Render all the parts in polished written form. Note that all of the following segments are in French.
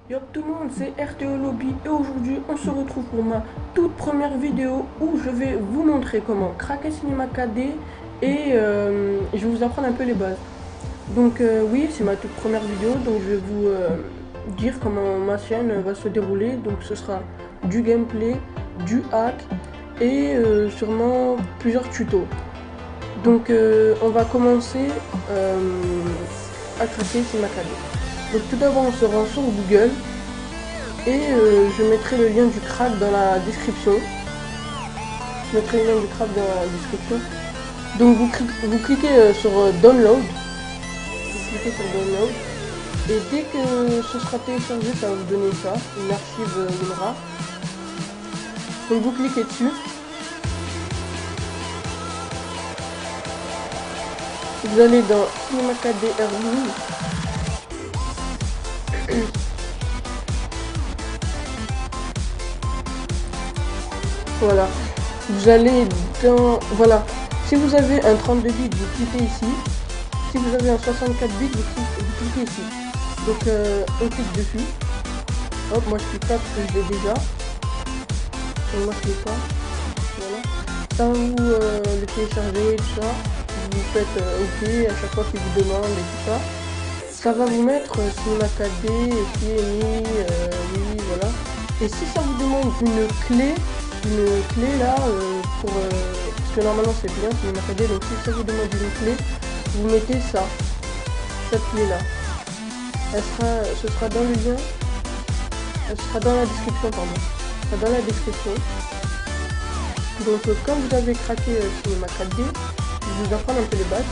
Yo tout le monde, c'est RTO Lobby et aujourd'hui on se retrouve pour ma toute première vidéo où je vais vous montrer comment craquer Cinema 4D et je vais vous apprendre un peu les bases. Donc oui, c'est ma toute première vidéo, donc je vais vous dire comment ma chaîne va se dérouler. Donc ce sera du gameplay, du hack et sûrement plusieurs tutos. Donc on va commencer à craquer Cinema 4D. Donc tout d'abord on se rend sur Google et je mettrai le lien du crack dans la description. Donc vous cliquez sur Download. Vous cliquez sur Download. Et dès que ce sera téléchargé, ça va vous donner ça, une archive WinRAR. Donc vous cliquez dessus. Vous allez dans Cinema 4D Early. Voilà. Vous allez dans... Voilà. Si vous avez un 32 bits, vous cliquez ici. Si vous avez un 64 bits, vous cliquez ici. Donc on clique dessus. Hop, moi je clique pas parce que je l'ai déjà. Donc moi je clique pas. Voilà. Ça va vous le télécharger, tout ça. Vous faites OK à chaque fois qu'il vous demande et tout ça. Ça va vous mettre Cinema 4D, PMI, oui, voilà. Et si ça vous demande une clé là, pour parce que normalement c'est bien Cinema 4D, donc si ça vous demande une clé, vous mettez ça, cette clé là. Ce sera dans le lien, elle sera dans la description, pardon. Ce sera dans la description. Donc quand vous avez craqué Cinema 4D, je vais vous apprendre un peu les bases.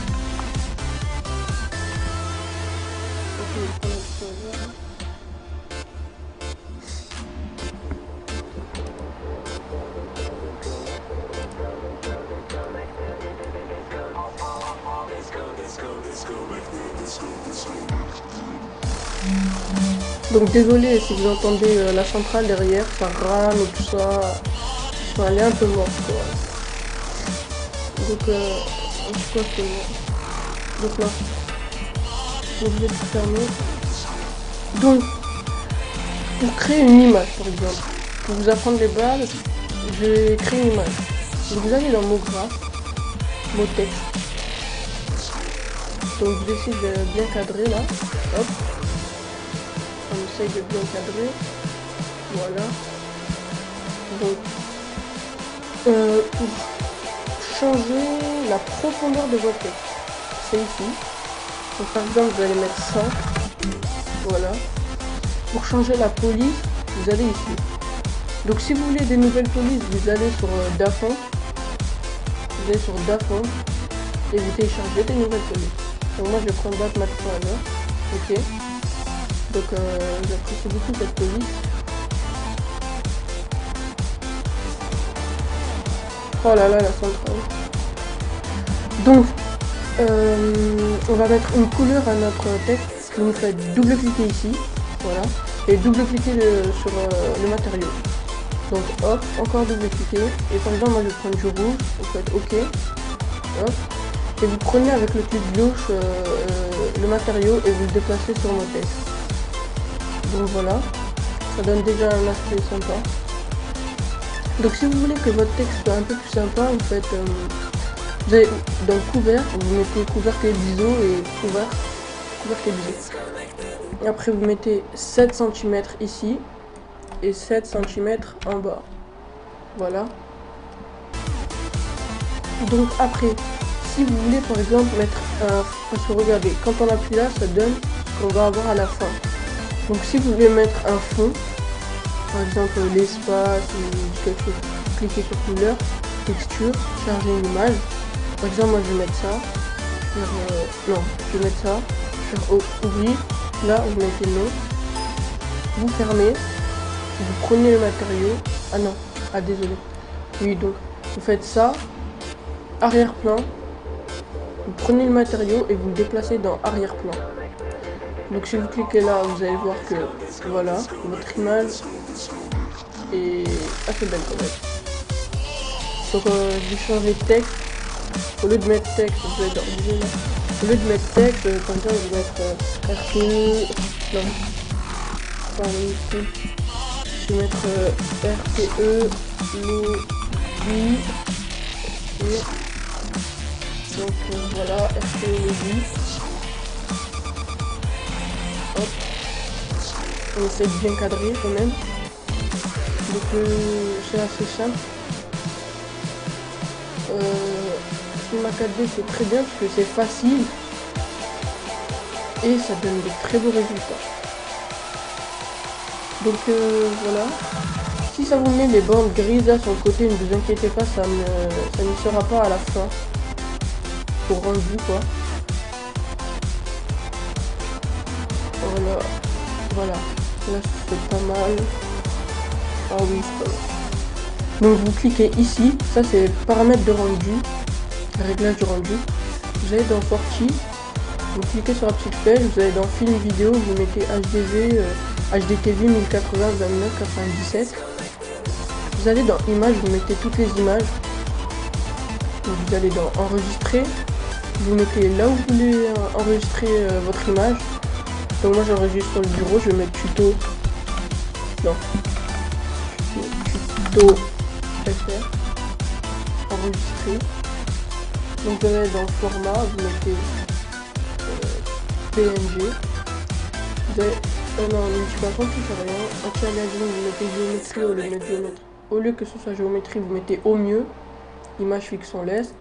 Donc désolé si vous entendez la centrale derrière, ça rame et tout ça. Enfin, elle est un peu morte quoi. Donc en tout cas c'est bon. Donc là. Donc je vais tout fermer. Donc pour créer une image par exemple, pour vous apprendre les bases, je vais créer une image. Donc vous allez dans mot graphe, mot texte. Donc vous décidez de bien cadrer là. Hop. On essaye de bien cadrer. Voilà. Donc pour changer la profondeur de votre texte, c'est ici. Donc par exemple vous allez mettre 100. Voilà. Pour changer la police, vous allez ici. Donc si vous voulez des nouvelles polices, vous allez sur Dafont. Vous allez sur Dafont et vous téléchargez des nouvelles polices. Donc moi je vais prendre Batman Forever. Ok. Donc j'apprécie beaucoup cette police. Oh là là, la centrale. Donc on va mettre une couleur à notre texte. Vous faites double-cliquer ici. Voilà. Et double-cliquer sur le matériau. Donc hop, encore double-cliquer. Et par exemple moi je vais prendre du rouge. Vous faites OK. Hop. Et vous prenez avec le clic gauche le matériau et vous le déplacez sur mon texte. Donc voilà, ça donne déjà un aspect sympa. Donc si vous voulez que votre texte soit un peu plus sympa, vous faites vous avez dans couvert, vous mettez couvercle et biseau et couvercle et biseau. Et après vous mettez 7 cm ici et 7 cm en bas. Voilà. Donc après, si vous voulez par exemple mettre un... Parce que regardez, quand on appuie là, ça donne ce qu'on va avoir à la fin. Donc si vous voulez mettre un fond, par exemple l'espace ou quelque chose, cliquez sur couleur, texture, charger une image. Par exemple moi je vais mettre ça. Non, je vais mettre ça. Faire ouvrir. Là vous mettez le nom. Vous fermez. Vous prenez le matériau. Ah non, ah désolé. Oui donc vous faites ça. Arrière-plan. Vous prenez le matériau et vous le déplacez dans arrière-plan. Donc si vous cliquez là, vous allez voir que voilà, votre image est assez belle quand même. Donc je vais changer de texte. Au lieu de mettre texte, vous allez dans là. Au lieu de mettre texte, par exemple je vais mettre RTE. Non. enfin minuscule. Je vais mettre RTE lobby. Donc voilà, RTE lobby. Hop. On essaie de bien cadrer quand même. Donc c'est assez simple. Cinema 4D c'est très bien parce que c'est facile et ça donne de très beaux résultats. Donc voilà. Si ça vous met les bandes grises là sur le côté, ne vous inquiétez pas, ça ne sera pas à la fin. Pour rendu quoi. Voilà. Voilà. Là c'est pas mal. Ah oui, c'est pas mal. Donc vous cliquez ici, ça c'est paramètres de rendu, réglage de rendu. Vous allez dans sortie, vous cliquez sur la petite flèche, vous allez dans film vidéo, vous mettez HDV, HDTV 1080 29 97. Vous allez dans images, vous mettez toutes les images. Donc vous allez dans enregistrer, vous mettez là où vous voulez enregistrer votre image. Donc moi j'enregistre sur le bureau, je vais mettre tuto. Non. Tuto. Faire enregistrer. Donc vous allez dans le format, vous mettez PNG. Vous avez non, l'utilisation qui fait rien. Anti-aliasing, vous mettez géométrie au lieu de mettre géométrie. Au lieu que ce soit géométrie, vous mettez au mieux. Image fixe on laisse.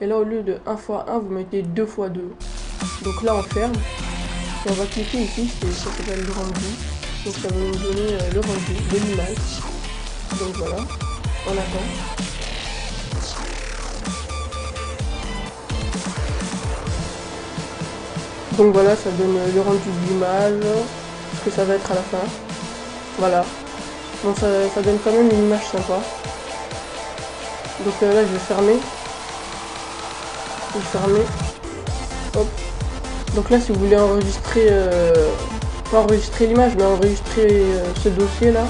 Et là au lieu de 1 x 1, vous mettez 2 x 2. Donc là on ferme. Et on va cliquer ici, ça s'appelle le rendu. Donc ça va nous donner le rendu de l'image. Donc voilà. On attend. Donc voilà, ça donne le rendu de l'image, ce que ça va être à la fin. Voilà. Donc ça donne quand même une image sympa. Donc là je vais fermer. Je vais fermer. Hop. Donc là si vous voulez enregistrer, pas enregistrer l'image, mais enregistrer ce dossier là.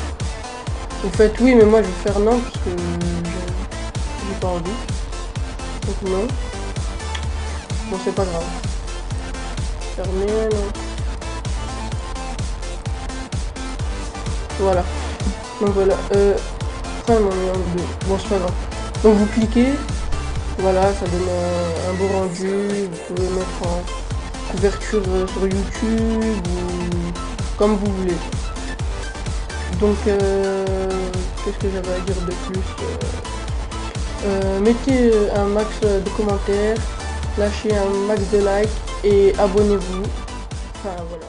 Vous faites oui, mais moi je vais faire non parce que j'ai pas envie. Donc non. Bon, c'est pas grave. Fermer, non. Voilà. Donc voilà. Enfin, non, bon, c'est pas grave. Donc vous cliquez. Voilà, ça donne un beau rendu. Vous pouvez mettre en couverture sur YouTube ou comme vous voulez. Donc, qu'est-ce que j'avais à dire de plus? Mettez un max de commentaires, lâchez un max de likes et abonnez-vous. Enfin, voilà.